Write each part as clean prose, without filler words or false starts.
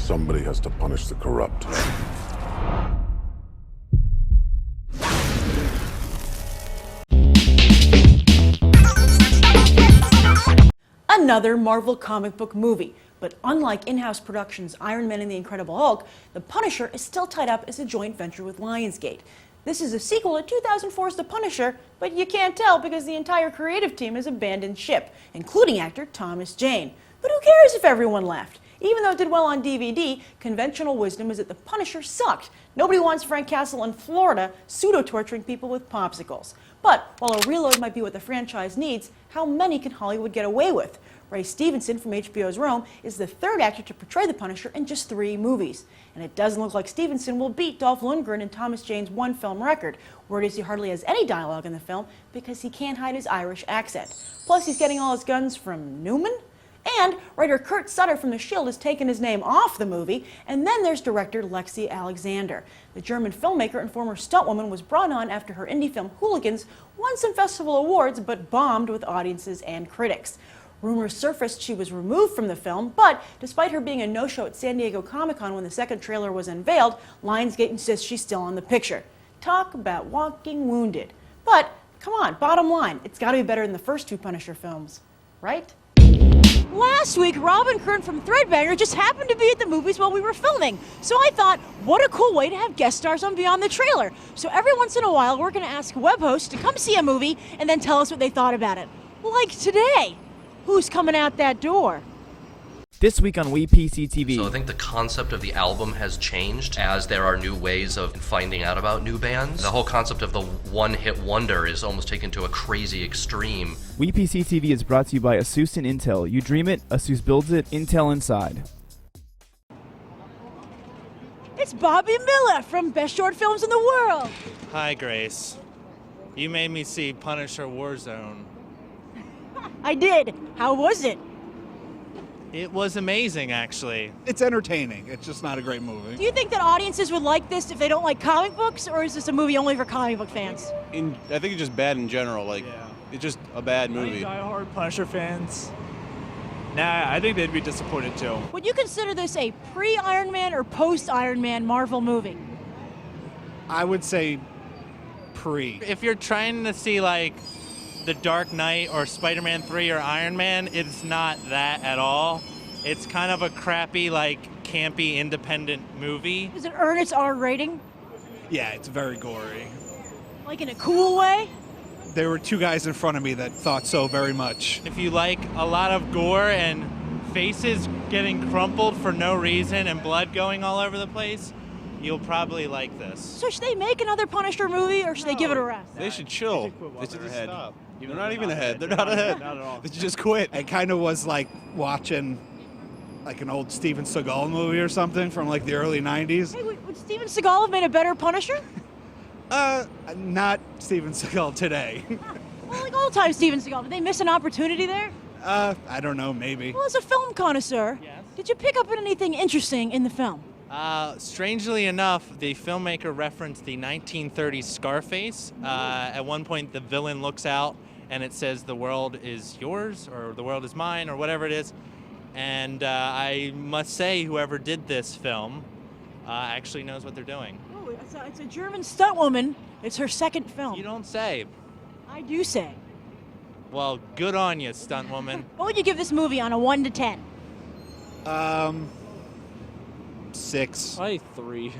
Somebody has to punish the corrupt. Another Marvel comic book movie. But unlike in-house productions Iron Man and the Incredible Hulk, The Punisher is still tied up as a joint venture with Lionsgate. This is a sequel to 2004's The Punisher, but you can't tell because the entire creative team has abandoned ship, including actor Thomas Jane. But who cares if everyone left? Even though it did well on DVD, conventional wisdom is that The Punisher sucked. Nobody wants Frank Castle in Florida pseudo-torturing people with popsicles. But while a reload might be what the franchise needs, how many can Hollywood get away with? Ray Stevenson from HBO's Rome is the third actor to portray the Punisher in just 3 movies. And it doesn't look like Stevenson will beat Dolph Lundgren in Thomas Jane's one-film record. Word is he hardly has any dialogue in the film because he can't hide his Irish accent. Plus, he's getting all his guns from Newman? And writer Kurt Sutter from The Shield has taken his name off the movie. And then there's director Lexi Alexander. The German filmmaker and former stuntwoman was brought on after her indie film Hooligans won some festival awards but bombed with audiences and critics. Rumors surfaced she was removed from the film, but despite her being a no-show at San Diego Comic-Con when the second trailer was unveiled, Lionsgate insists she's still in the picture. Talk about walking wounded. But, come on, bottom line, it's got to be better than the first 2 Punisher films, right? Last week, Rob and Kern from Threadbanger just happened to be at the movies while we were filming. So I thought, what a cool way to have guest stars on Beyond the Trailer. So every once in a while, we're going to ask web hosts to come see a movie and then tell us what they thought about it. Like today. Who's coming out that door? This week on WePCTV. So I think the concept of the album has changed as there are new ways of finding out about new bands. The whole concept of the one-hit wonder is almost taken to a crazy extreme. WePCTV is brought to you by ASUS and Intel. You dream it, ASUS builds it, Intel inside. It's Bobby Miller from Best Short Films in the World. Hi, Grace. You made me see Punisher Warzone. I did. How was it? It was amazing, actually. It's entertaining. It's just not a great movie. Do you think that audiences would like this if they don't like comic books, or is this a movie only for comic book fans? I think it's just bad in general. It's just a bad movie. Die-hard Punisher fans. Nah, I think they'd be disappointed too. Would you consider this a pre-Iron Man or post-Iron Man Marvel movie? I would say pre. If you're trying to see, like, The Dark Knight or Spider-Man 3 or Iron Man, it's not that at all. It's kind of a crappy, like, campy, independent movie. Does it earn its R rating? Yeah, it's very gory. Like in a cool way? There were 2 guys in front of me that thought so very much. If you like a lot of gore and faces getting crumpled for no reason and blood going all over the place, you'll probably like this. So should they make another Punisher movie, or should they give it a rest? They should chill. They should just stop. They're not even ahead. They're not ahead. Not at all. They should just quit. It kind of was like watching like an old Steven Seagal movie or something from like the early 90s. Hey, would Steven Seagal have made a better Punisher? Not Steven Seagal today. Well, like old-time Steven Seagal. Did they miss an opportunity there? I don't know, maybe. Well, as a film connoisseur, Yes. did you pick up on anything interesting in the film? Strangely enough, the filmmaker referenced the 1930s Scarface. At one point, the villain looks out and it says, "The world is yours," or "The world is mine," or whatever it is. And I must say, whoever did this film actually knows what they're doing. Oh, it's a German stuntwoman. It's her second film. You don't say. I do say. Well, good on you, stunt woman. What would you give this movie on a 1 to 10? 6. Probably 3.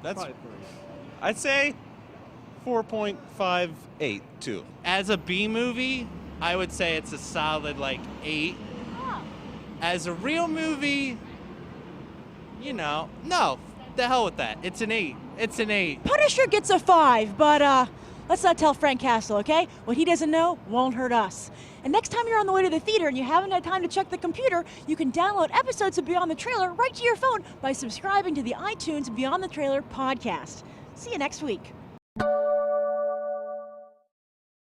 That's. Probably 3. I'd say 4.58 too. As a B movie, I would say it's a solid, like, 8. As a real movie, no, the hell with that. It's an 8. It's an 8. Punisher gets a 5, but let's not tell Frank Castle, okay? What he doesn't know won't hurt us. And next time you're on the way to the theater and you haven't had time to check the computer, you can download episodes of Beyond the Trailer right to your phone by subscribing to the iTunes Beyond the Trailer podcast. See you next week.